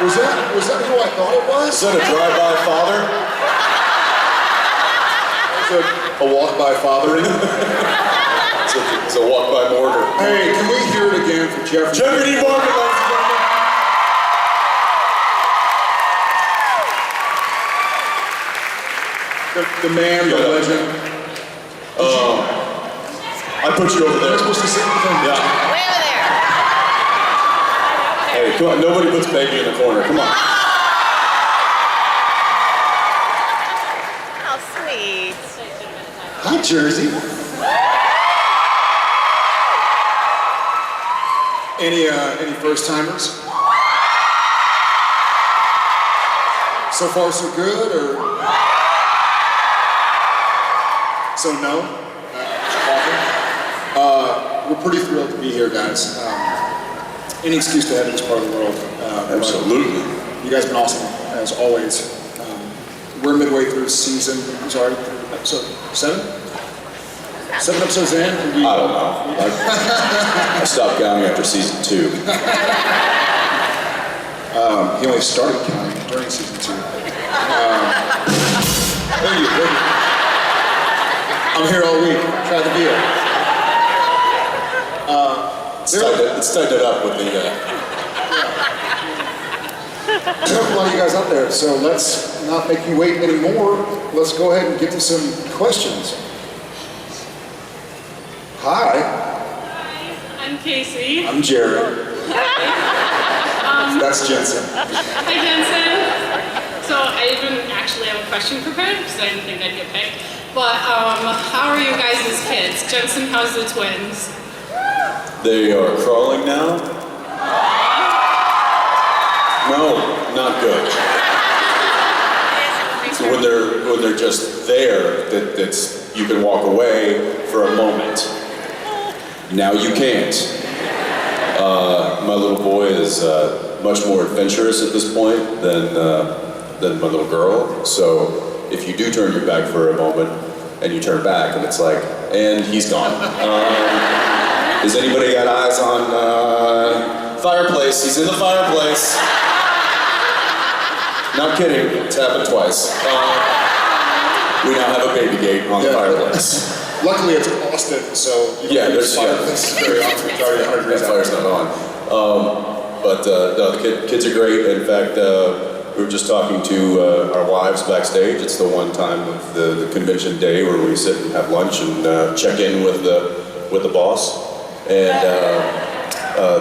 Was that who I thought it was? Is that a drive-by father? Is it a walk-by fathering? It's a walk-by mortar. Hey, can we hear it again for Jeffrey? Jeffrey D. Morgan, ladies and gentlemen. The man, the legend. I put you over there. Am I supposed to sit with him? Yeah. Way over there. Hey, come on. Nobody puts Peggy in the corner. Come on. How sweet. Hi, Jersey. Any first-timers? So far, so good, or? So no? We're pretty thrilled to be here, guys. Any excuse to head to this part of the world. Absolutely. You guys have been awesome, as always. We're midway through season, I'm sorry, episode 7? 7 episodes in? I don't know. I stopped counting after season 2. He only started counting during season 2. Thank you. I'm here all week. Try the deal. Let's tighten it up with the... There's a lot of you guys out there, so let's not make you wait anymore. Let's go ahead and get to some questions. Hi. Hi, I'm Casey. I'm Jared. That's Jensen. Hi, Jensen. So I didn't actually have a question prepared because I didn't think I'd get picked. But how are you guys as kids? Jensen, how's the twins? They are crawling now? No, not good. So when they're just there, that's you can walk away for a moment. Now you can't. My little boy is much more adventurous at this point than my little girl. So if you do turn your back for a moment and you turn back and it's like, and he's gone. Has anybody got eyes on fireplace? He's in the fireplace. Not kidding, it's happened twice. We now have a baby gate on the fireplace. Luckily, it's Austin, so you don't there's fireplace very often. It's already 100 degrees that fire's not on. No, the kids are great. In fact, we were just talking to our wives backstage. It's the one time of the convention day where we sit and have lunch and check in with the boss. And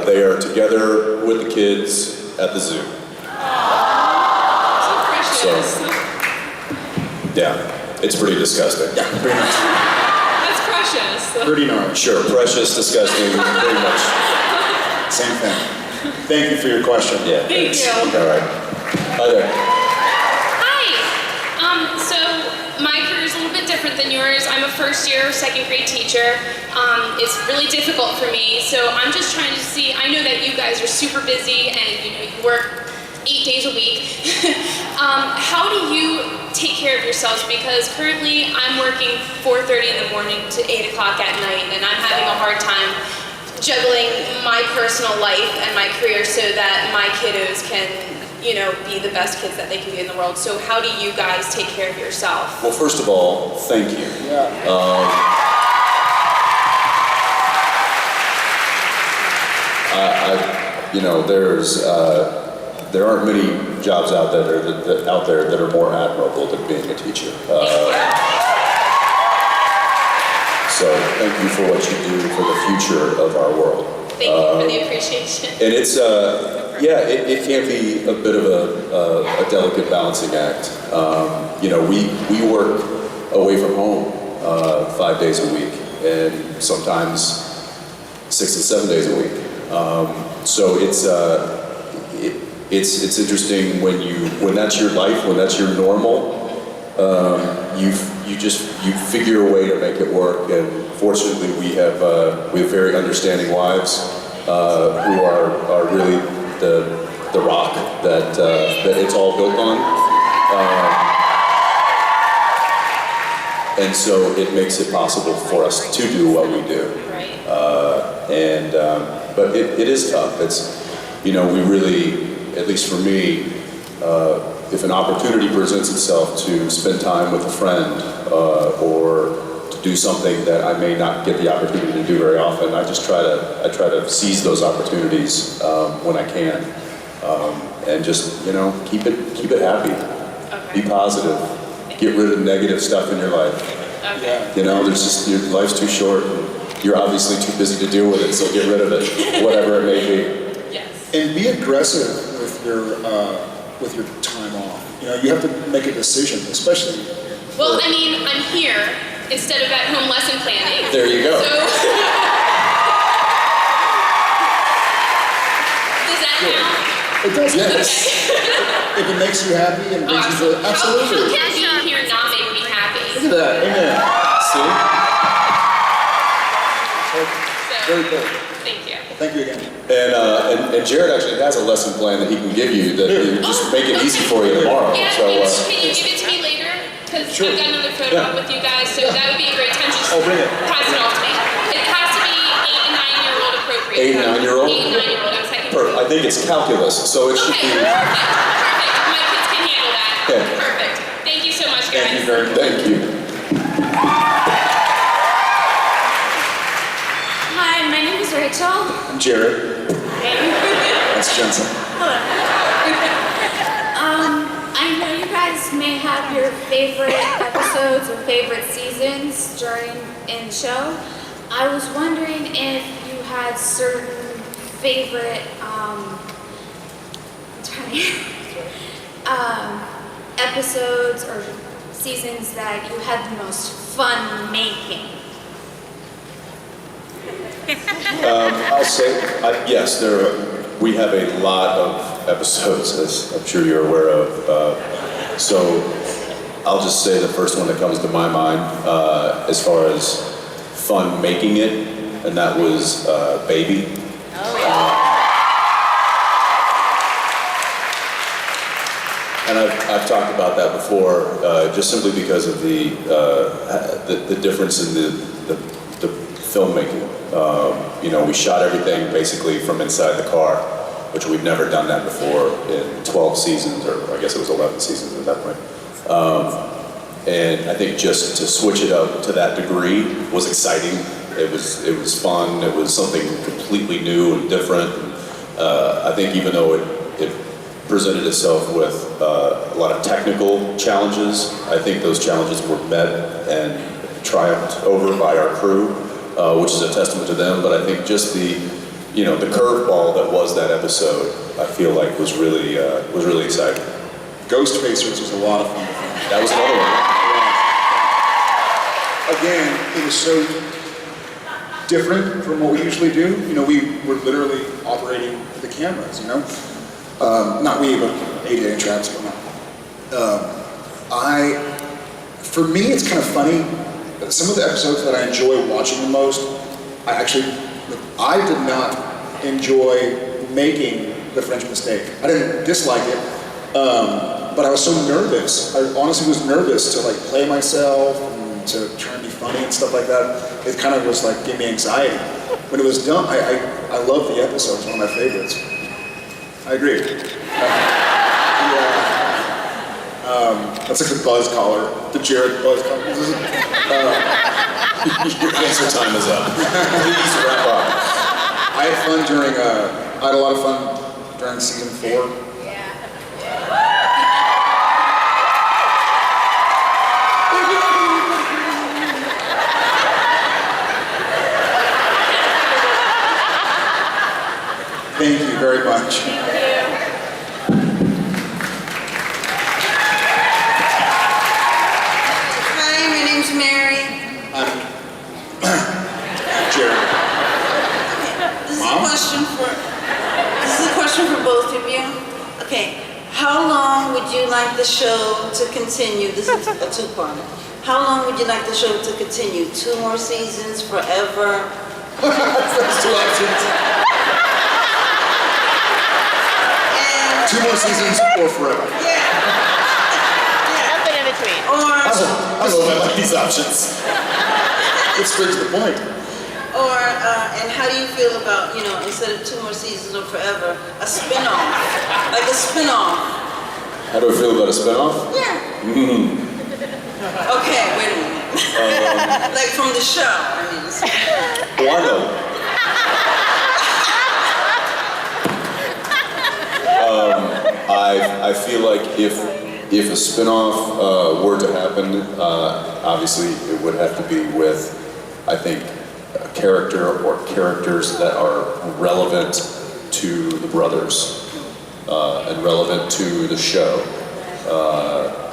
they are together with the kids at the zoo. So precious. So, yeah, it's pretty disgusting. Yeah, pretty much. That's precious. Pretty gnarly. Sure, precious, disgusting, pretty much. Same thing. Thank you for your question. Yeah, Thank thanks. you. All right. Hi there. Hi. So my career is a little bit different than yours. I'm a first-year, second-grade teacher. It's really difficult for me. So I'm just trying to see. I know that you guys are super busy and you work 8 days a week. How do you take care of yourselves? Because currently I'm working 4:30 in the morning to 8 o'clock at night, and I'm having a hard time juggling my personal life and my career so that my kiddos can, be the best kids that they can be in the world. So how do you guys take care of yourself? Well, first of all, thank you. Yeah. There aren't many jobs out there that are more admirable than being a teacher. So thank you for what you do for the future of our world. Thank you for the appreciation. And it's, it can be a bit of a delicate balancing act. We work away from home 5 days a week, and sometimes 6 and 7 days a week. So it's interesting when that's your life, when that's your normal. You figure a way to make it work, and fortunately we have very understanding wives who are really the rock that it's all built on. And so it makes it possible for us to do what we do. Right. But it is tough. It's, we really at least for me, if an opportunity presents itself to spend time with a friend or to do something that I may not get the opportunity to do very often, I try to seize those opportunities when I can, and just keep it happy, Okay. be positive, get rid of negative stuff in your life. Okay. There's just your life's too short. And you're obviously too busy to deal with it, so get rid of it, whatever it may be. Yes. And be aggressive with your time off. You have to make a decision, especially. Well, I mean, I'm here instead of at home lesson planning. There you go. So, does that count? It does. Yes. If it makes you happy and brings you joy, How absolutely. can being here not make me happy? Look at that. Amen. See? Very cool. Thank you. Thank you again. And Jared actually has a lesson plan that he can give you that will just make it easy for you tomorrow. Yeah, So, can you give it to me later? Because Sure. I've got another photo Yeah. up with you guys, so that would be a great time. Just Oh, bring it. pass it off to me. It has to be 8 and 9-year-old appropriate. 8 and 9-year-old? 8 and 9-year-old. I'm second. I think it's calculus, so it should Okay, be. perfect. Perfect. My kids can handle that. Okay. Perfect. Thank you so much, guys. Thank you very much. Thank you. Hi, my name is Rachel. I'm Jared. That's Jensen. I know you guys may have your favorite episodes or favorite seasons in the show. I was wondering if you had certain favorite episodes or seasons that you had the most fun making. I'll say, yes, we have a lot of episodes, as I'm sure you're aware of. So I'll just say the first one that comes to my mind as far as fun making it, and that was Baby. And I've talked about that before, just simply because of the difference in the filmmaking. We shot everything basically from inside the car, which we've never done that before in 12 seasons, or I guess it was 11 seasons at that point. And I think just to switch it up to that degree was exciting. It was fun. It was something completely new and different. I think even though it presented itself with a lot of technical challenges, I think those challenges were met and triumphed over by our crew, which is a testament to them. But I think just the curveball that was that episode, I feel like was really exciting. Ghost Facers was a lot of fun. That was another one. Again, it was so different from what we usually do. We were literally operating the cameras, Not we, but AJ and Travis. For me, it's kind of funny. Some of the episodes that I enjoy watching the most, I did not enjoy making The French Mistake. I didn't dislike it, but I was so nervous. I honestly was nervous to play myself and to try and be funny and stuff like that. It kind of was gave me anxiety. When it was done, I love the episode. It's one of my favorites. I agree. That's like the buzz collar, the Jared buzz collar. Your answer time is up. Please wrap up. I had fun I had a lot of fun during season 4. Thank you very much. Hi, my name's Mary. I'm Jared. This is Mom? a question for both of you. Okay, how long would you like the show to continue? This is a two-parter. How long would you like the show to continue? 2 more seasons, forever? That's 2 options. 2 more seasons or forever. Nothing in between. Or I love these options. It's straight to the point. Or, and how do you feel about, instead of 2 more seasons or forever, a spin-off? Like a spin-off. How do I feel about a spinoff? Yeah. Okay, wait a minute. Like from the show, I mean. Why not? I feel like if a spinoff were to happen, obviously it would have to be with, I think, a character or characters that are relevant to the brothers and relevant to the show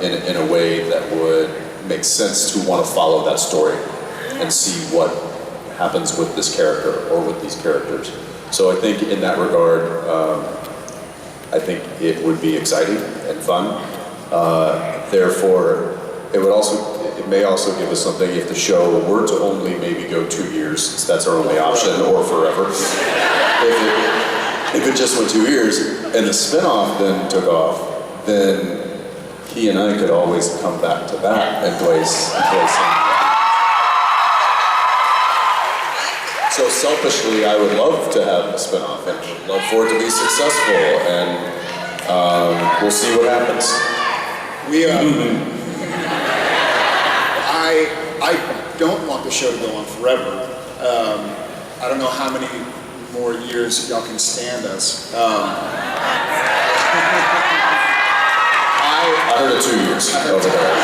in a way that would make sense to want to follow that story and see what happens with this character or with these characters. So I think in that regard, I think it would be exciting and fun. Therefore, it may also give us something if the show were to only maybe go 2 years, since that's our only option, or forever. If it just went 2 years and the spinoff then took off, then he and I could always come back to that and play some. So selfishly, I would love to have a spinoff and would love for it to be successful, and we'll see what happens. I don't want the show to go on forever. I don't know how many more years y'all can stand us. I heard it 2 years over there.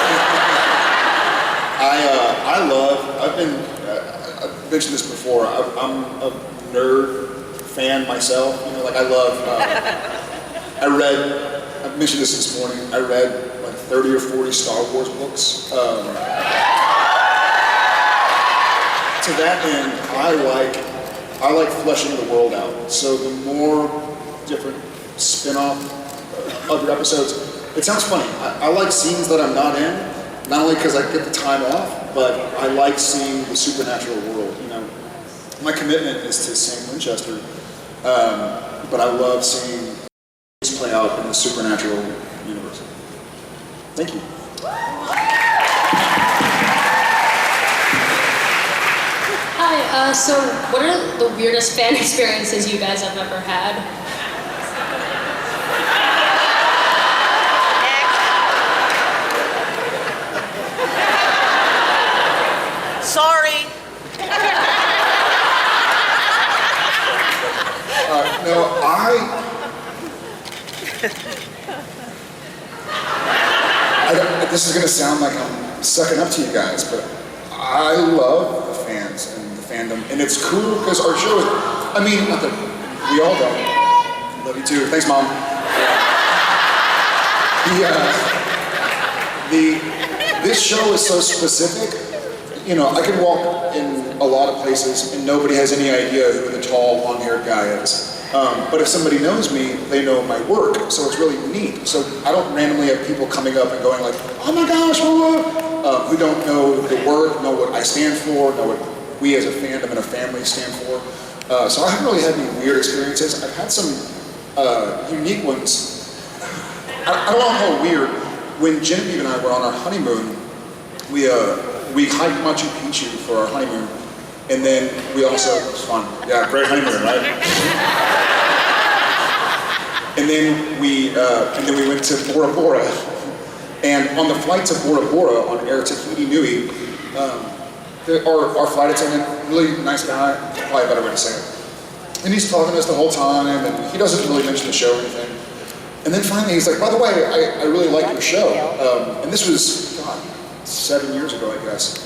I've mentioned this before, I'm a nerd fan myself. I mentioned this morning, I read like 30 or 40 Star Wars books. To that end, I like fleshing the world out. So the more different spin-off other episodes, it sounds funny. I like scenes that I'm not in, not only because I get the time off, but I like seeing the supernatural world. My commitment is to sing Winchester, but I love seeing things play out in the supernatural universe. Thank you. Hi, so what are the weirdest fan experiences you guys have ever had? Sorry. This is going to sound like I'm sucking up to you guys, but I love the fans and the fandom, and it's cool because our show is, not that we all don't. Love you too. Thanks, Mom. This show is so specific. I can walk in a lot of places and nobody has any idea who the tall, long-haired guy is. But if somebody knows me, they know my work, so it's really neat. So I don't randomly have people coming up and going like, oh my gosh, who don't know the work, know what I stand for, know what we as a fandom and a family stand for. So I haven't really had any weird experiences. I've had some unique ones. I don't know how weird. When Genevieve and I were on our honeymoon, we hiked Machu Picchu for our honeymoon. And then we also, it was fun. Yeah, great honeymoon, right? And then we went to Bora Bora. And on the flight to Bora Bora on Air Tahiti Nui, our flight attendant, really nice guy, probably a better way to say it. And he's talking to us the whole time, and he doesn't really mention the show or anything. And then finally he's like, by the way, I really like your show. And this was, 7 years ago, I guess.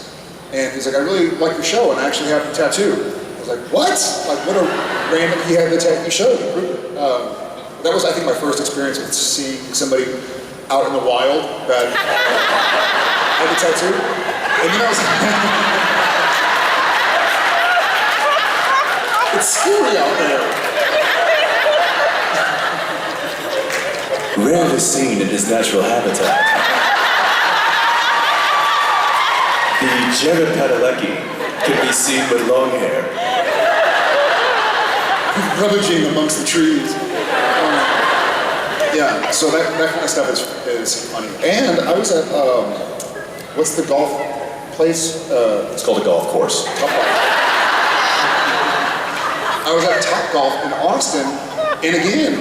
And he's like, I really like your show, and I actually have the tattoo. I was like, what? Like, what a random, he had the tattoo show to prove it. That was, I think, my first experience with seeing somebody out in the wild that had the tattoo. And then I was like, it's scary out there. Rarely seen in his natural habitat. The Jared Padalecki can be seen with long hair. Rummaging amongst the trees. Yeah, so that kind of stuff is funny. And I was at, what's the golf place? It's called a golf course. I was at Topgolf in Austin, and again,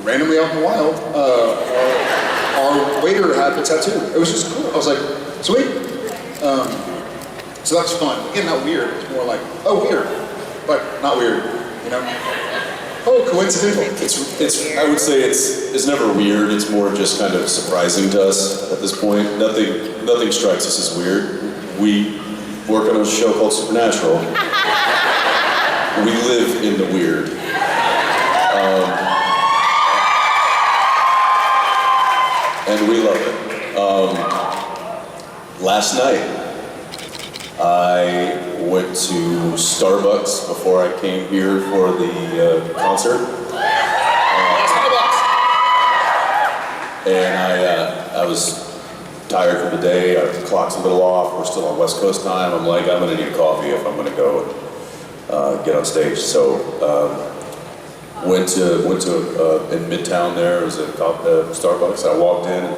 randomly out in the wild, our waiter had the tattoo. It was just cool. I was like, sweet. So that's fun. Again, not weird. It's more like, oh, weird, but not weird, you know? Oh, coincidental. It's. I would say it's never weird. It's more just kind of surprising to us at this point. Nothing strikes us as weird. We work on a show called Supernatural. We live in the weird. And we love it. Last night, I went to Starbucks before I came here for the concert. And I was tired from the day. Our clock's a little off. We're still on West Coast time. I'm like, I'm gonna need coffee if I'm gonna go and get on stage. So went to in Midtown there. It was a Starbucks. I walked in.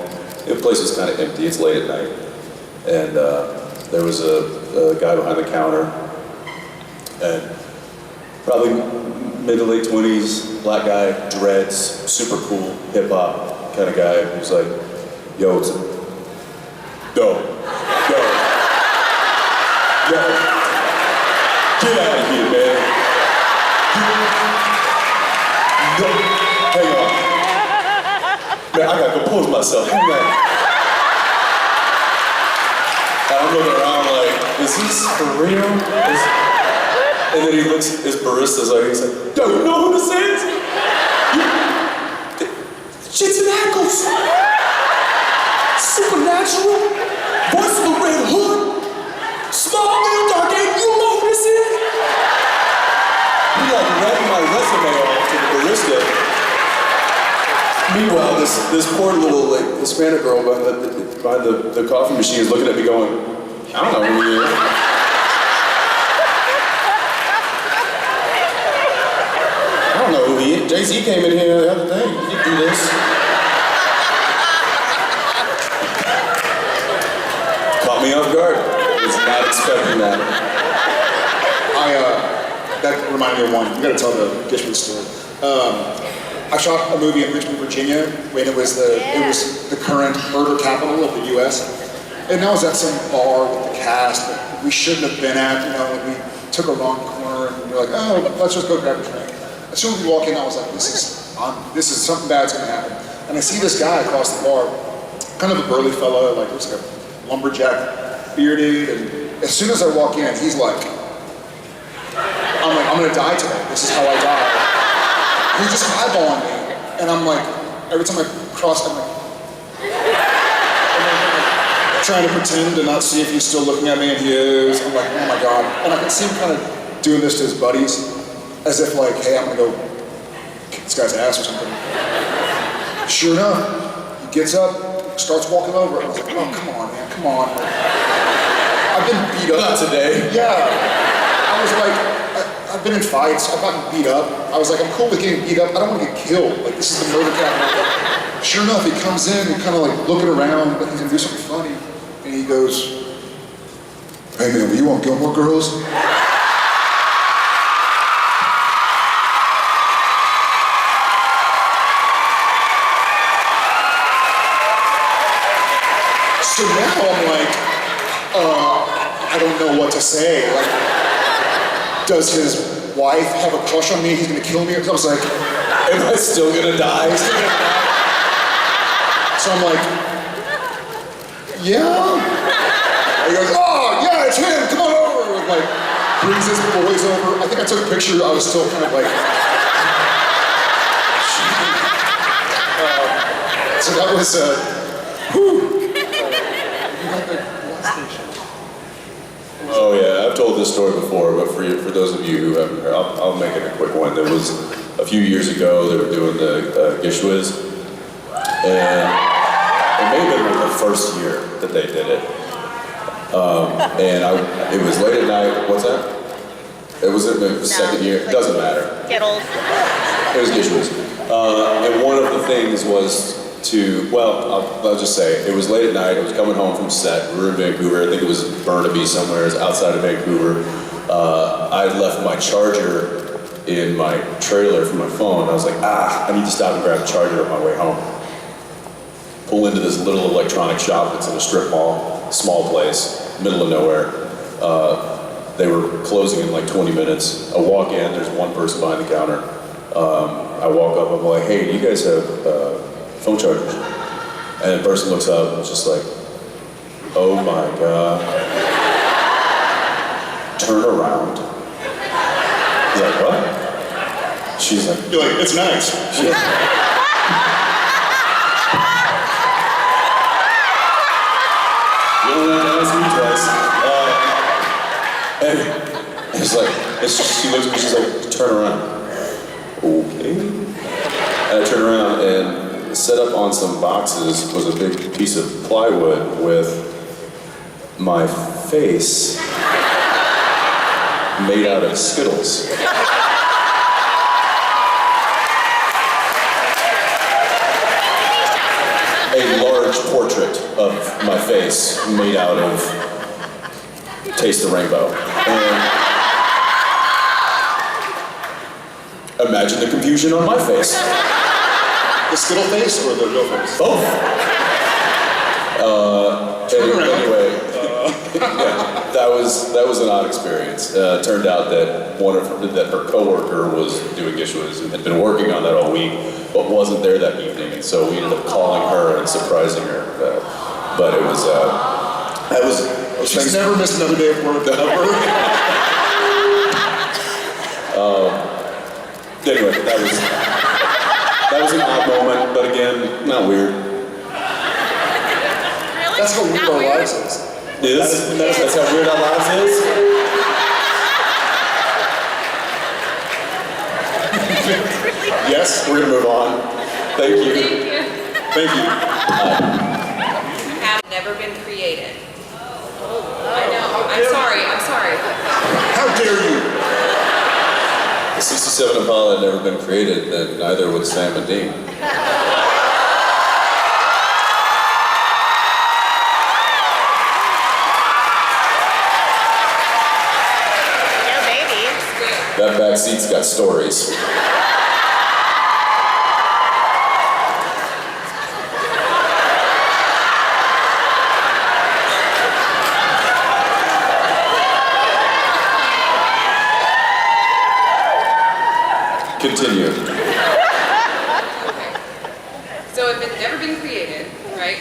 The place was kind of empty. It's late at night, and there was a guy behind the counter, and probably mid to late 20s, black guy, dreads, super cool, hip hop kind of guy. He was like, "Yo, it's yo, get out of here, man. Yo, hang on. Man, I gotta compose myself. Hang on." I'm looking around like, is this for real? And then he looks at his barista's like, he's like, "Yo, you know who this is? Jensen Supernatural, voice of the Red Hood, small little dark egg, you know who this is?" He like ran my resume off to the barista. Meanwhile, this poor little like Hispanic girl behind the coffee machine is looking at me going, "I don't know who he is." "I don't know who he is. Jay-Z came in here the other day. He did do this." Caught me off guard. I was not expecting that. That reminded me of one. You gotta tell the Gishman story. I shot a movie in Richmond, Virginia, when it was the current murder capital of the U.S. And I was at some bar with the cast that we shouldn't have been at. You know, and we took a wrong corner, and we were like, "Oh, let's just go grab a drink." As soon as we walk in, I was like, "This is something bad's gonna happen." And I see this guy across the bar, kind of a burly fellow, like looks like a lumberjack, bearded. And as soon as I walk in, he's like, I'm gonna die today. This is how I die. He's just eyeballing me, and I'm like, every time I cross, I'm like trying to pretend to not see if he's still looking at me, and he is. I'm like, oh my god. And I can see him kind of doing this to his buddies, as if like, hey, I'm gonna go kick this guy's ass or something. Sure enough, he gets up, starts walking over, and I was like, oh, come on, man, come on. I've been beat up. Not today. Yeah. I was like, I've been in fights, I've gotten beat up. I was like, I'm cool with getting beat up, I don't want to get killed. Like, this is the murder capital. Sure enough, he comes in, and kind of like looking around, like he's gonna do something funny. And he goes, "Hey man, were you on Gilmore Girls?" So now I'm like, I don't know what to say. Like, does his wife have a crush on me? He's gonna kill me? I was like, Am I still gonna die? so I'm like, yeah. And he goes, oh yeah, it's him, come on over. And like, brings his boys over. I think I took a picture, I was still kind of like, so that was, whew. Oh yeah, I've told this story before, but for those of you who haven't heard, I'll make it a quick one. There was a few years ago, they were doing the Gishwiz, and it may have been like the first year that they did it. And it was late at night. What's that? It was the second year. It doesn't matter. Get old. It was Gishwiz. And one of the things was I'll just say, it was late at night, I was coming home from set, we were in Vancouver, I think it was Burnaby somewhere, it's outside of Vancouver. I left my charger in my trailer for my phone. I was like, I need to stop and grab a charger on my way home. Pull into this little electronic shop that's in a strip mall, small place, middle of nowhere. They were closing in like 20 minutes. I walk in, there's one person behind the counter. I walk up, I'm like, hey, do you guys have phone chargers? And the person looks up and is just like, oh my God. Turn around. He's like, what? She's like, You're like, it's nice. you don't have to ask me twice. And it's like, she looks at me, she's like, turn around. Okay. And I turn around and set up on some boxes was a big piece of plywood with my face made out of Skittles. A large portrait of my face made out of Taste the Rainbow. And imagine the confusion on my face. The Skittle face or the real face? Both. Anyway, yeah, that was an odd experience. Turned out that her coworker was doing dishes and had been working on that all week, but wasn't there that evening, and so we ended up calling her and surprising her. But it was that was. She's never missed another day of work ever. Anyway, that was an odd moment, but again, not weird. That's how weird our lives is. That's how weird our lives is? Yes, we're gonna move on. Thank you. Thank you. Have never been created. I know. I'm sorry. How dare you? The 67 Impala had never been created, then neither would Sam and Dean. That back seat's got stories. Continue. So if it's never been created, right?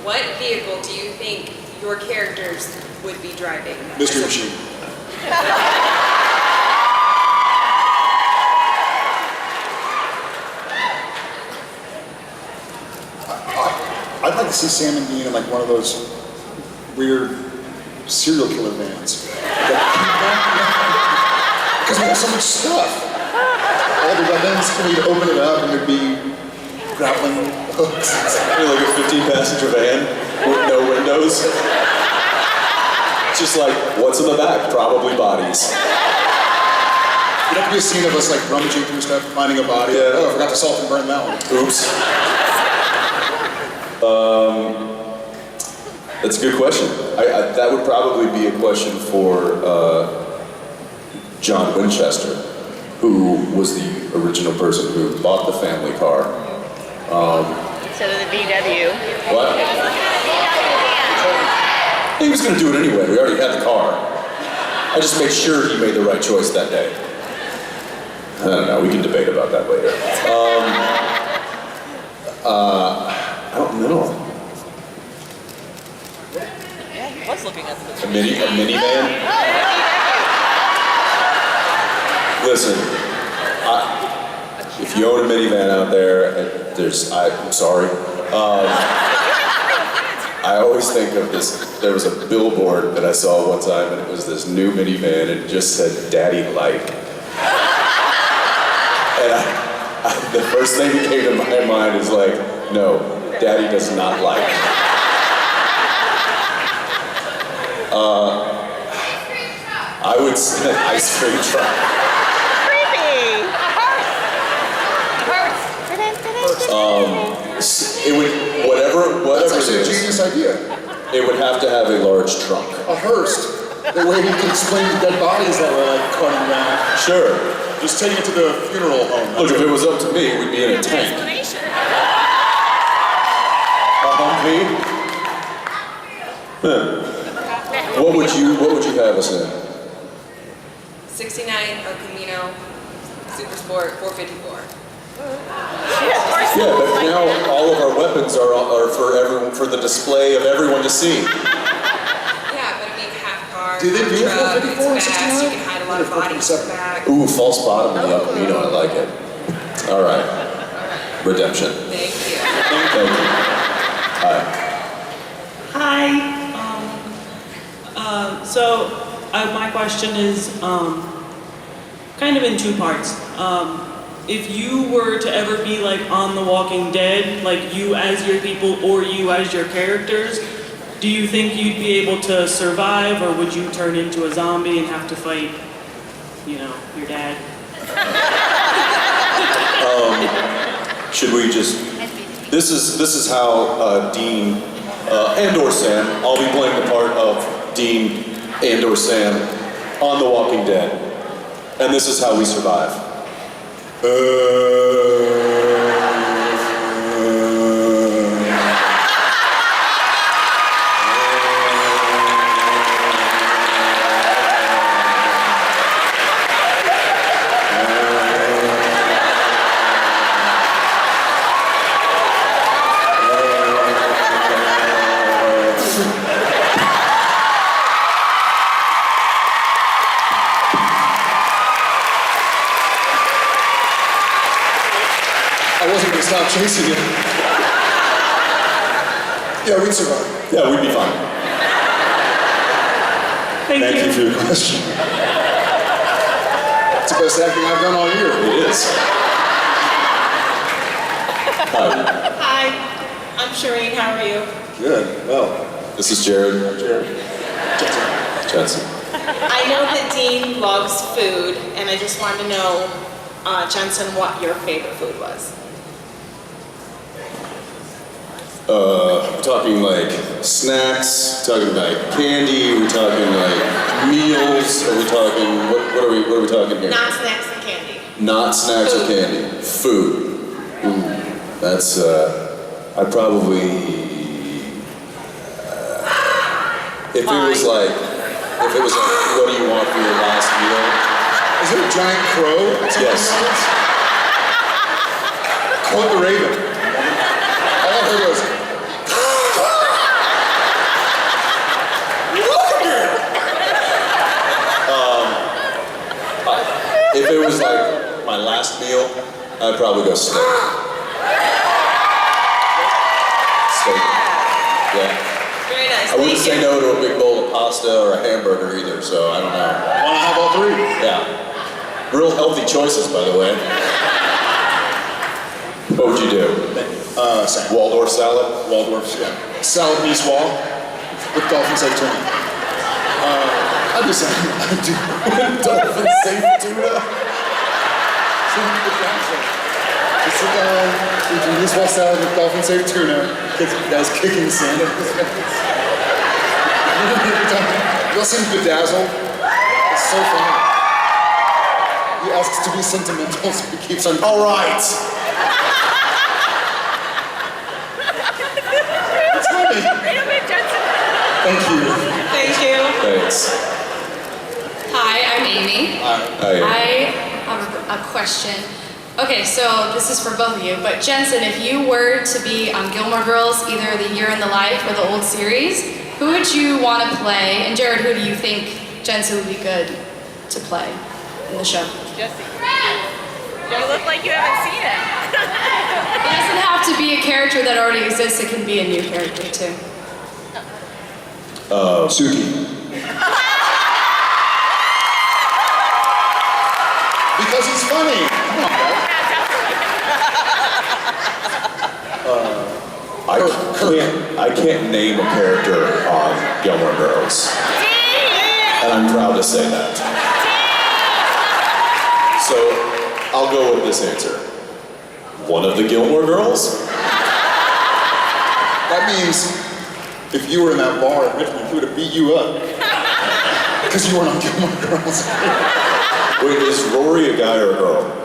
What vehicle do you think your characters would be driving? Mystery Machine. I'd like to see Sam and Dean in like one of those weird serial killer vans. Because we have so much stuff. All the weapons, and we'd open it up and there'd be grappling hooks. Like a 15-passenger van with no windows. Just like, what's in the back? Probably bodies. It'd have to be a scene of us like rummaging through stuff, finding a body. Yeah. Oh, I forgot to salt and burn that one. Oops. That's a good question. That would probably be a question for John Winchester, who was the original person who bought the family car. Instead of the VW. What? He was going to do it anyway. We already had the car. I just made sure he made the right choice that day. I don't know. We can debate about that later. I don't know. Yeah, he was looking at the A minivan? Listen, if you own a minivan out there, I'm sorry. I always think of this, there was a billboard that I saw one time and it was this new minivan and it just said, Daddy Like. And the first thing that came to my mind is like, no, Daddy does not like. I would say ice cream truck. It would, whatever That's it actually a is, genius idea. it would have to have a large trunk. A Hearst. The way he can explain dead bodies that were like cutting down. Sure. Just take it to the funeral home. Look, if it was up to me, we'd be in a tank. A Humvee? Huh. What would you have us in? 69 El Camino Super Sport 454. Yeah, but now all of our weapons are for everyone, for the display of everyone to see. Yeah, but I mean, half car, Do they do truck, 454 or it's fast, 69? you can hide a lot of bodies in the back. Ooh, false bottom in the El Camino, I like it. All right. Redemption. Thank you. Thank you. Hi. Hi. My question is kind of in two parts. If you were to ever be like on The Walking Dead, like you as your people or you as your characters, do you think you'd be able to survive, or would you turn into a zombie and have to fight, you know, your dad? Should we just? This is how Dean and or Sam. I'll be playing the part of Dean and or Sam on The Walking Dead, and this is how we survive. I wasn't gonna stop chasing you. Yeah, we'd survive. Yeah, we'd be fine. Thank Thank you for your question. It's the best acting I've done all year. It is. Hi. Hi, I'm Shireen. How are you? Good. Well, This is Jared. Jared. Jensen. I know that Dean loves food, and I just wanted to know, Jensen, what your favorite food was. We're talking like snacks, talking like candy, we're talking like meals, are we talking, what are we talking here? Not snacks and candy. Not snacks or Food. candy. Food. Ooh, that's, I probably, if it was like, what do you want for your last meal? Is it a giant crow? Yes. Quote the raven. All I heard was, If it was like my last meal, I'd probably go steak. Steak. Yeah. Very nice. I wouldn't Thank say you. no to a big bowl of pasta or a hamburger either, so I don't know. wanna have all three? Yeah. Real healthy choices, by the way. What would you do? Sam. Waldorf salad? Waldorf's, yeah. Salad Nice Wall with dolphin safe tuna. I'd do dolphin safe tuna. Just sit down, eat your Nice Wall salad with dolphin safe tuna. Guys kicking sand in his face. You'll see Bedazzled. It's so funny. He asks to be sentimental, so he keeps on. All right. It's funny. Thank you. Thank you. Thanks. Hi, I'm Amy. Hi. I have a question. Okay, so this is for both of you, but Jensen, if you were to be on Gilmore Girls, either the Year in the Life or the old series, who would you want to play? And Jared, who do you think Jensen would be good to play in the show? Jesse. You look like you haven't seen it. It doesn't have to be a character that already exists, it can be a new character too. Suki. Because he's funny. Come on, guys. I can't name a character on Gilmore Girls. And I'm proud to say that. So, I'll go with this answer. One of the Gilmore Girls? That means if you were in that bar in Richmond, he would have beat you up. Because you weren't on Gilmore Girls. Wait, is Rory a guy or a girl? Girl.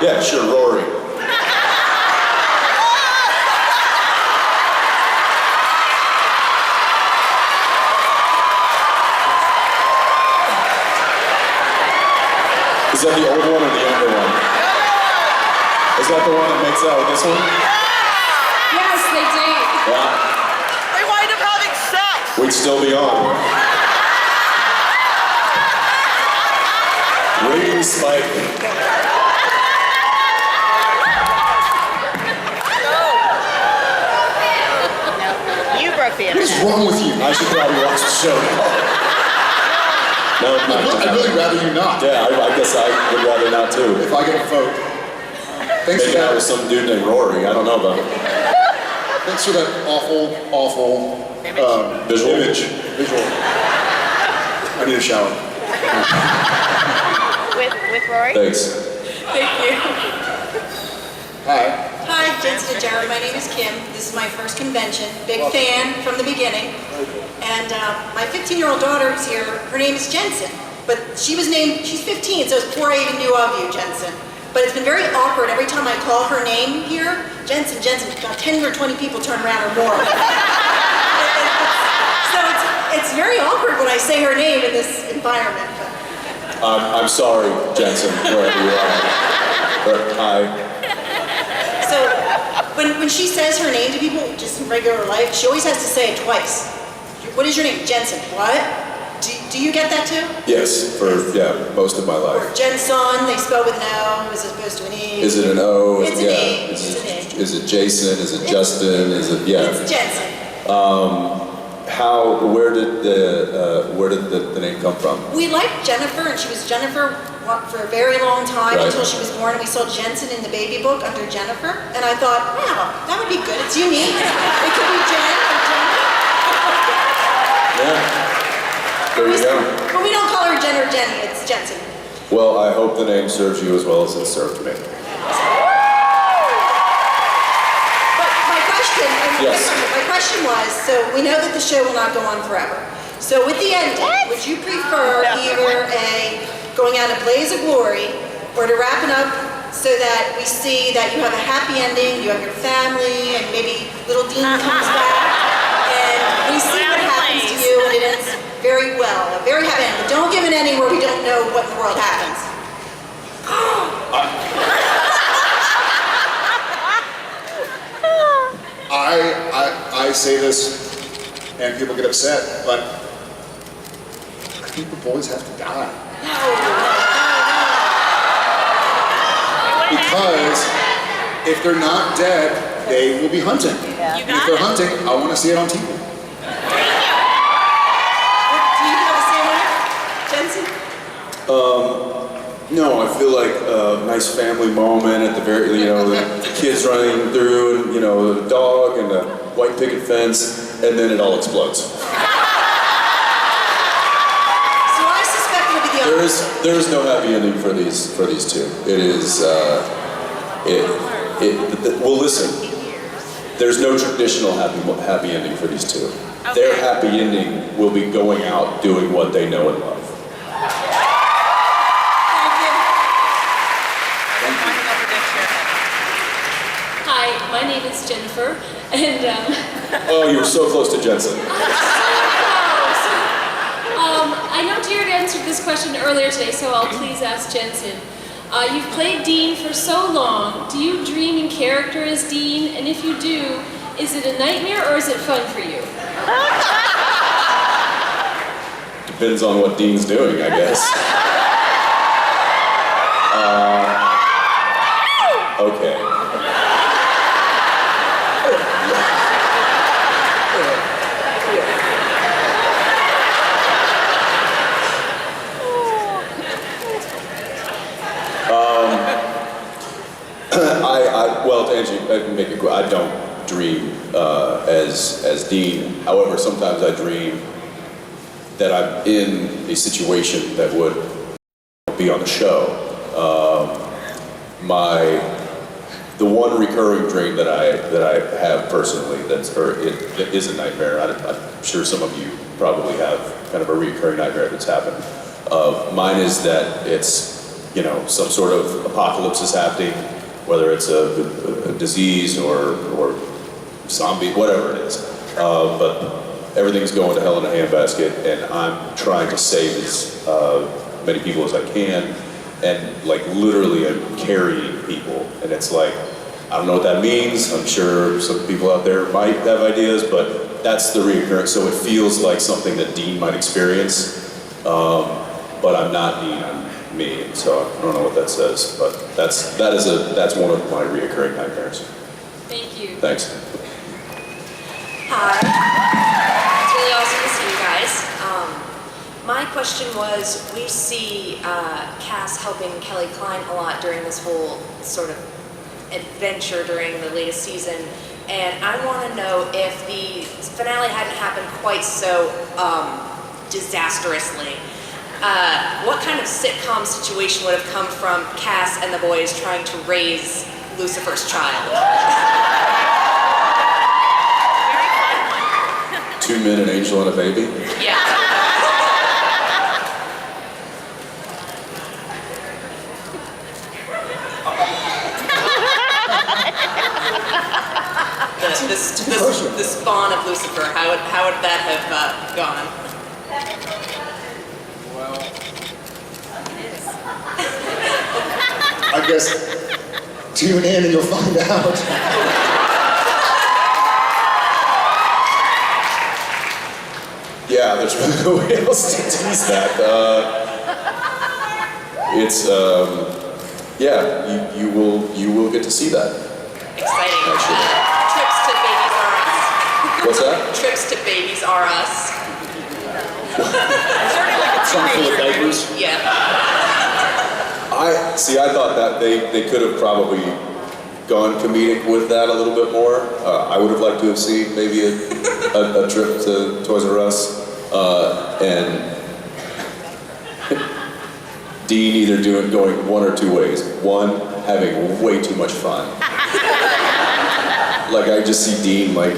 Yeah, sure, Rory. Is that the old one or the younger one? Is that the one that makes out with this one? Yes, they date. Yeah. They wind up having sex. We'd still be on. Ratings spike. You broke the What is wrong with you? I should probably watch the show now. No, I'd really rather you not. Yeah, I guess I would rather not too. If I get a vote. Thanks for Maybe that that. was some dude named Rory. I don't know about it. Thanks for that awful Visual. Visual. I need a shower. with Rory? Thanks. Thank you. Hi. Hi, Jensen and Jared. My name is Kim. This is my first convention. Big fan from the beginning. And my 15-year-old daughter is here. Her name is Jensen. But she's 15, so it's before I even knew of you, Jensen. But it's been very awkward. Every time I call her name here, Jensen, about 10 or 20 people turn around or more. So it's very awkward when I say her name in this environment. I'm sorry, Jensen, wherever you are. But hi. So when she says her name to people, just in regular life, she always has to say it twice. What is your name? Jensen. What? Do you get that too? Yes, for most of my Or life. Jensen, they spell with an O as opposed to an E. Is it an O? It's an E. It's an E. Is it Jason? Is it Justin? Is it It's Jensen. Where did the name come from? We liked Jennifer, and she was Jennifer for a very long time Right. until she was born. And we saw Jensen in the baby book under Jennifer, and I thought, wow, that would be good. It's unique. It could be Jen or Jenny. Yeah. There you go. But we don't call her Jen or Jenny. It's Jensen. Well, I hope the name serves you as well as it served me. But my question, Yes. my question was, so we know that the show will not go on forever. So with the ending, would you prefer either going out in a blaze of glory, or to wrap it up so that we see that you have a happy ending, you have your family, and maybe little Dean comes back, and we see what happens to you, and it ends very well, a very happy ending. But don't give an ending where we don't know what in the world happens. I say this, and people get upset, but I think the boys have to die. Because if they're not dead, they will be hunting. Yeah. And if they're hunting, I want to see it on TV. Do you want to say one? Jensen? No, I feel like a nice family moment at the very, the kids running through, and the dog and the white picket fence, and then it all explodes. So I suspect it'll be the opposite. There is no happy ending for these two. It is well, listen. There's no traditional happy ending for these two. Okay. Their happy ending will be going out doing what they know and love. Hi, my name is Jennifer, and Oh, you were so close to Jensen. I know Jared answered this question earlier today, so I'll please ask Jensen. You've played Dean for so long. Do you dream in character as Dean? And if you do, is it a nightmare or is it fun for you? Depends on what Dean's doing, I guess. Okay. Well, to answer, make it. I don't dream as Dean. However, sometimes I dream that I'm in a situation that would be on the show. The one recurring dream that I have personally that is a nightmare. I'm sure some of you probably have kind of a recurring nightmare that's happened. Mine is that it's, you know, some sort of apocalypse is happening, whether it's a disease or zombie, whatever it is. But everything's going to hell in a handbasket, and I'm trying to save as many people as I can, and like literally I'm carrying people, and it's like, I don't know what that means. I'm sure some people out there might have ideas, but that's the reoccurrence. So it feels like something that Dean might experience, but I'm not Dean, I'm me. So I don't know what that says, but that's one of my reoccurring nightmares. Thank you. Thanks. Hi. It's really awesome to see you guys. My question was, we see Cass helping Kelly Klein a lot during this whole sort of adventure during the latest season, and I want to know if the finale hadn't happened quite so disastrously, what kind of sitcom situation would have come from Cass and the boys trying to raise Lucifer's child? 2 men, an angel, and a baby? Yeah. The spawn of Lucifer, how would that have gone? Well, I guess tune in and you'll find out. Yeah, there's really no way else to tease that. It's yeah, you will get to see that. Exciting. Actually. Trips to Babies R Us. What's that? Trips to Babies R Us. Something with diapers. Yeah. I thought that they could have probably gone comedic with that a little bit more. I would have liked to have seen maybe a trip to Toys R Us, and Dean either going one or two ways. One, having way too much fun. Like I just see Dean like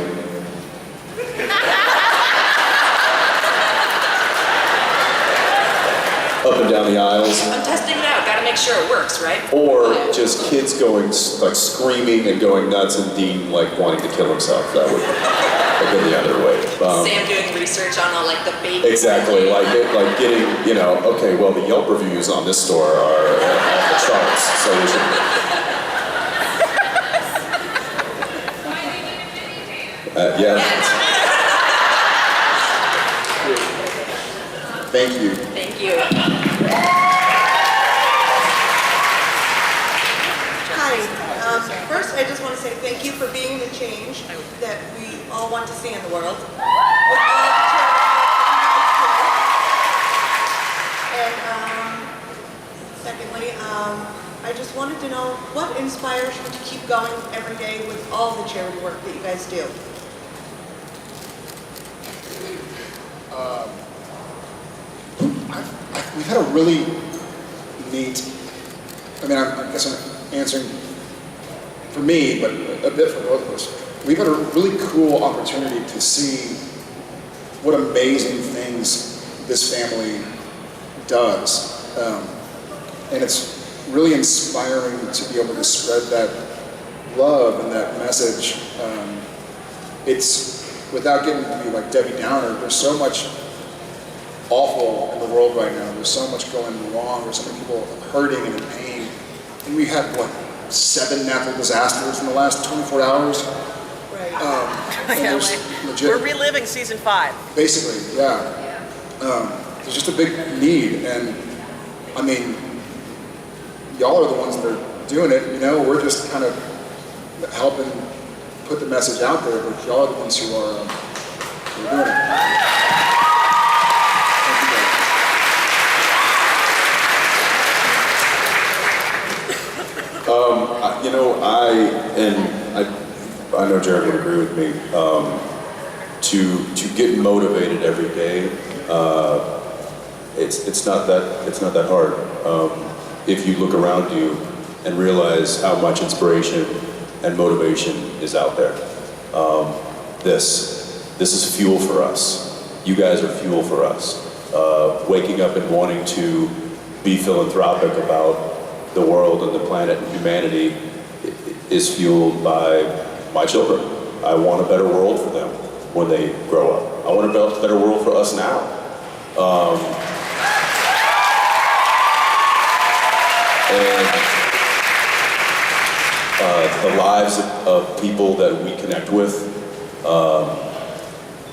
up and down the aisles. I'm testing it out. Gotta make sure it works, right? Or just kids going, like screaming and going nuts, and Dean like wanting to kill himself. That would have been the other way. Sam doing research on all like the baby. Exactly, like getting, you know, okay, well the Yelp reviews on this store are off the charts, so we should. Yeah. Thank you. Thank you. Hi. First, I just want to say thank you for being the change that we all want to see in the world. With all the and secondly, I just wanted to know what inspires you to keep going every day with all the charity work that you guys do. We've had a really neat, I mean, I guess I'm answering for me, but a bit for both of us. We've had a really cool opportunity to see what amazing things this family does. And it's really inspiring to be able to spread that love and that message. It's, without getting to be like Debbie Downer, there's so much awful in the world right now. There's so much going wrong. There's so many people hurting and in pain. And we had, what, 7 natural disasters in the last 24 hours? Right. Legit, We're reliving season 5. basically, yeah. There's just a big need. And, I mean, y'all are the ones that are doing it, you know? We're just kind of helping put the message out there, but y'all are the ones who are doing it. You know, I know Jared would agree with me. To get motivated every day, it's not that hard. If you look around you and realize how much inspiration and motivation is out there, this is fuel for us. you guys are fuel for us. Waking up and wanting to be philanthropic about the world and the planet and humanity is fueled by my children. I want a better world for them when they grow up. I want a better world for us now. The lives of people that we connect with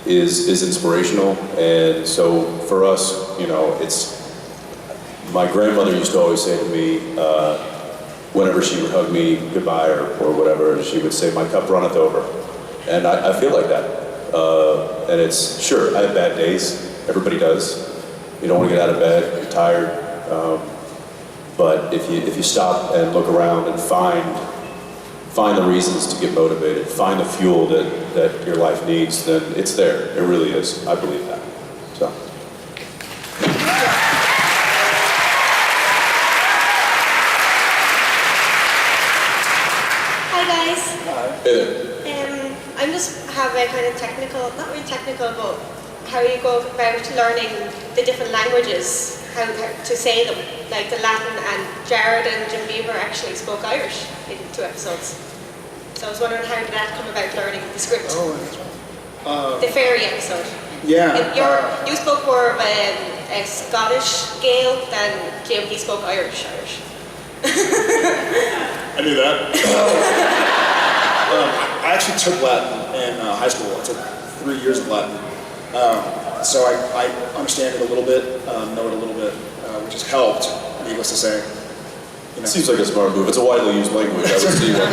is inspirational, and so for us, you know, it's, my grandmother used to always say to me, whenever she would hug me goodbye or whatever, she would say, "My cup runneth over," and I feel like that, and it's, sure, I have bad days, everybody does, you don't want to get out of bed, you're tired, but if you stop and look around and find the reasons to get motivated, find the fuel that your life needs, then it's there. It really is. I believe that. So. Hi guys. Hey there. I'm just have a kind of technical, not really technical, but how you go about learning the different languages, how to say them, like the Latin, and Jared and Jim Beaver actually spoke Irish in 2 episodes. So I was wondering how did that come about learning the script? Oh, that's right. The fairy episode. Yeah. You spoke more of a Scottish Gael than Jim, he spoke Irish. I knew that. I actually took Latin in high school. I took 3 years of Latin. So I understand it a little bit, know it a little bit, which has helped, needless to say. You know. Seems like a smart move. It's a widely used language. I would see one.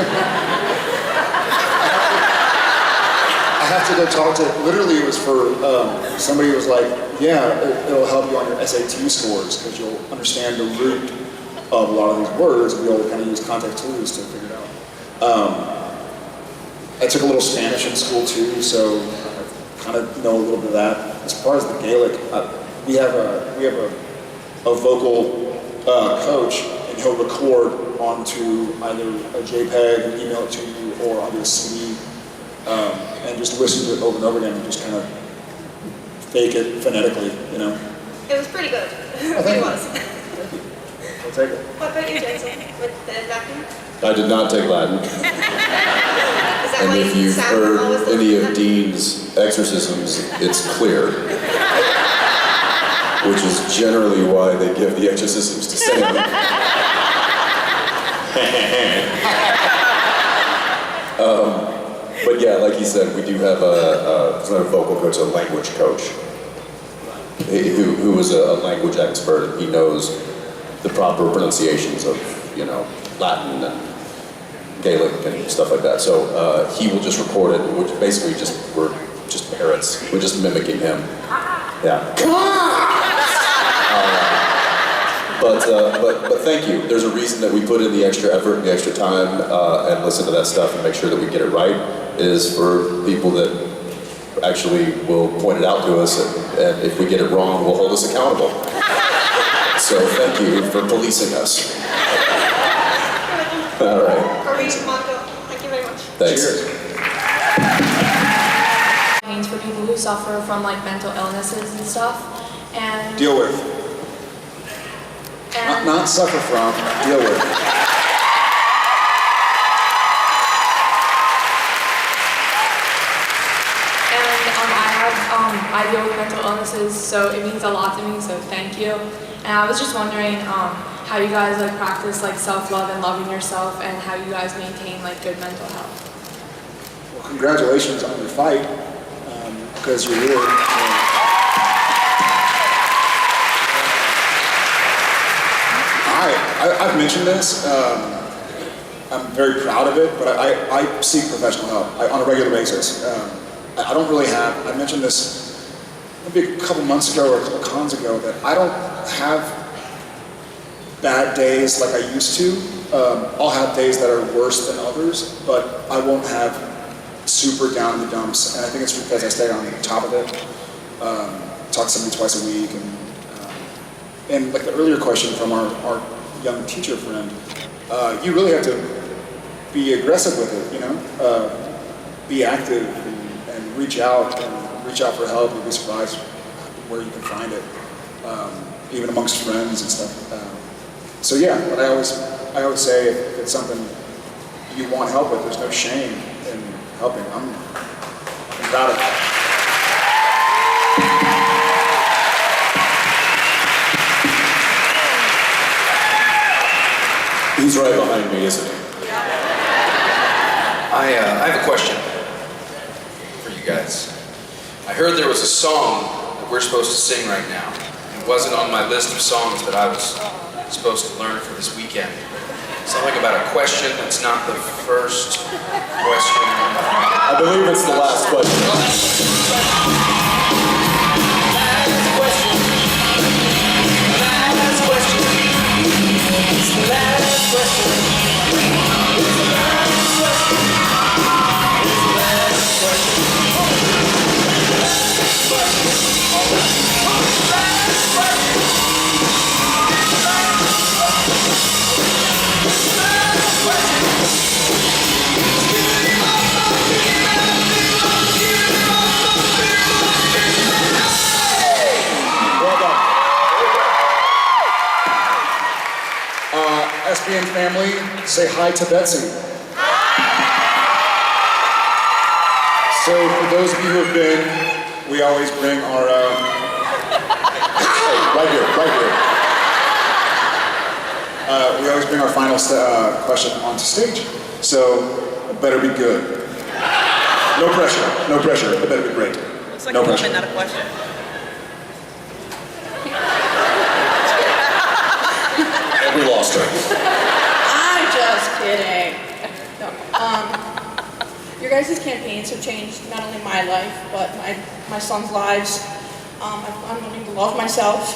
I have to go talk to, literally it was for, somebody was like, yeah, it'll help you on your SAT scores because you'll understand the root of a lot of these words and you'll kind of use context clues to figure it out. I took a little Spanish in school too, so I kind of know a little bit of that. As far as the Gaelic, we have a vocal coach, and he'll record onto either a JPEG and email it to you, or onto a CD, and just listen to it over and over again and just kind of fake it phonetically, you know. It was pretty good. Oh, It was. I'll take it. What about you, Jensen, with the Latin? I did not take Latin. Is that And why if you you've Sam heard always does any of that? Dean's exorcisms, it's clear. Which is generally why they give the exorcisms to Sam. But yeah, like he said, we do have it's not a vocal coach, a language coach, who is a language expert. He knows the proper pronunciations of, you know, Latin and Gaelic and stuff like that. So he will just record it, which basically we're just parrots. We're just mimicking him. Yeah. But thank you. There's a reason that we put in the extra effort and the extra time and listen to that stuff and make sure that we get it right, is for people that actually will point it out to us, and if we get it wrong, will hold us accountable. So thank you for policing us. All right. Thank you very much. Thanks. Cheers. For people who suffer from like mental illnesses and stuff, and Deal with. Not suffer from, deal with. I deal with mental illnesses, so it means a lot to me, so thank you. And I was just wondering how you guys like practice like self-love and loving yourself, and how you guys maintain like good mental health. Well, congratulations on your fight, because you're really, I've mentioned this, I'm very proud of it, but I seek professional help on a regular basis. I don't really have, I mentioned this maybe a couple months ago or a couple cons ago, that I don't have bad days like I used to. I'll have days that are worse than others, but I won't have super down in the dumps, and I think it's because I stay on top of it. Talk to somebody twice a week, and like the earlier question from our young teacher friend, you really have to be aggressive with it, you know? Be active and reach out and reach out for help. You'd be surprised where you can find it, even amongst friends and stuff. So yeah, but I always say if it's something you want help with, there's no shame in helping. I'm proud of it. He's right behind me, isn't he? I have a question for you guys. I heard there was a song that we're supposed to sing right now. It wasn't on my list of songs that I was supposed to learn for this weekend. Something about a question that's not the first question. I believe it's the last question. SBN family, say hi to Betsy. So for those of you who have been, we always bring our, right here. We always bring our final question onto stage. So it better be good. No pressure, it better be great. Looks like no a pressure. woman, not a question. We lost her. I'm just kidding. No. Your guys' campaigns have changed not only my life, but my son's lives. I'm learning to love myself.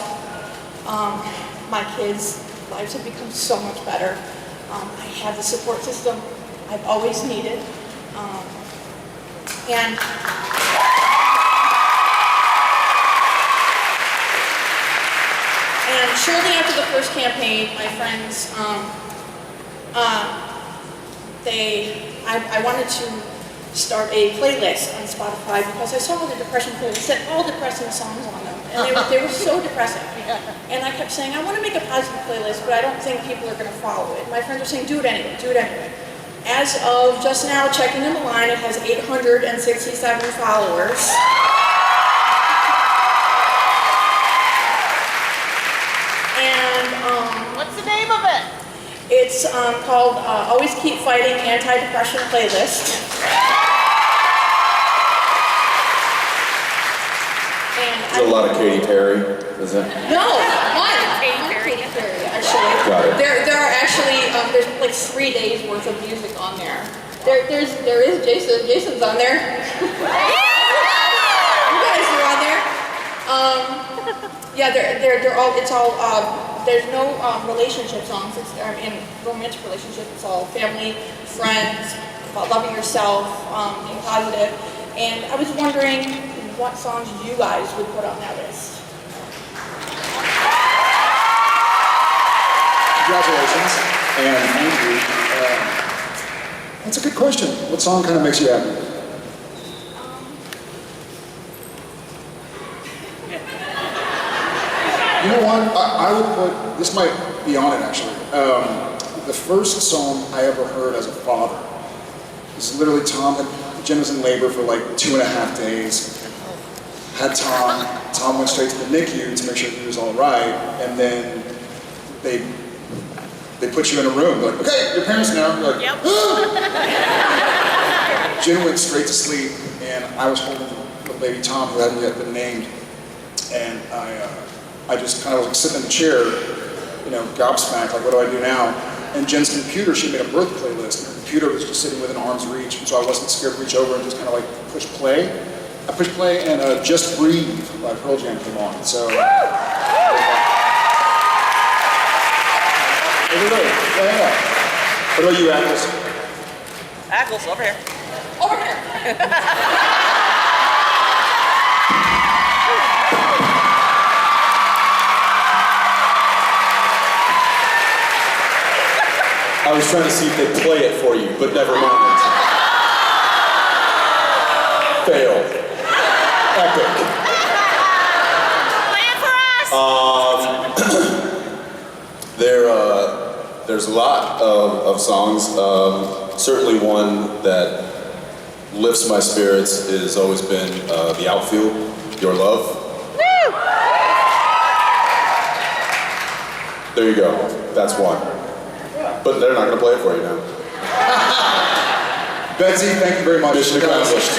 My kids' lives have become so much better. I have the support system I've always needed. And shortly after the first campaign, my friends, I wanted to start a playlist on Spotify because I saw the depression playlist that all depressing songs on them, and they were so depressing. And I kept saying, I want to make a positive playlist, but I don't think people are going to follow it. My friends are saying, do it anyway. As of just now, checking in the line, it has 867 followers. What's the name of it? It's called Always Keep Fighting Anti-Depression Playlist. Is it a lot of Katy Perry? Is it? No, one. Katy Perry, actually. Got it. There are actually, there's like 3 days worth of music on there. There is Jason. Jason's on there. You guys are on there. Yeah, they're all, it's all, there's no relationship songs, it's in romantic relationships, it's all family, friends, about loving yourself, being positive. And I was wondering what songs you guys would put on that list. Congratulations, and thank you. That's a good question. What song kind of makes you happy? You know what? I would put, this might be on it actually. The first song I ever heard as a father is literally Jen was in labor for like 2.5 days. Had Tom went straight to the NICU to make sure he was all right, and then they put you in a room, like, okay, your parents now. You're like, yep. Jen went straight to sleep, and I was holding little baby Tom, who hadn't yet been named, and I just kind of was sitting in the chair, gobsmacked, like, what do I do now? And Jen's computer, she made a birth playlist, and her computer was just sitting within arm's reach, and so I wasn't scared to reach over and just kind of like push play. I pushed play, and Just Breathe by Pearl Jam came on, so. Yeah. What about you, Ackles? Ackles, over here. Over here. I was trying to see if they'd play it for you, but never mind. Failed. There's a lot of songs. Certainly one that lifts my spirits has always been The Outfield, Your Love. Woo! There you go. That's one. But they're not going to play it for you now. Betsy, thank you very much. Mission accomplished.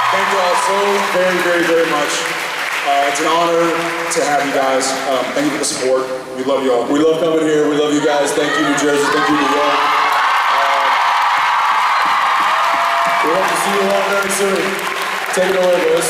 Thank you all so very much. It's an honor to have you guys. Thank you for the support. We love you all. We love coming here. We love you guys. Thank you, New Jersey. Thank you, New York. We hope to see you all very soon. Take it away, boys.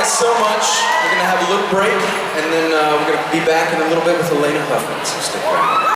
So much. We're going to have a little break, and then we're going to be back in a little bit with Elena Huffman, so stick around.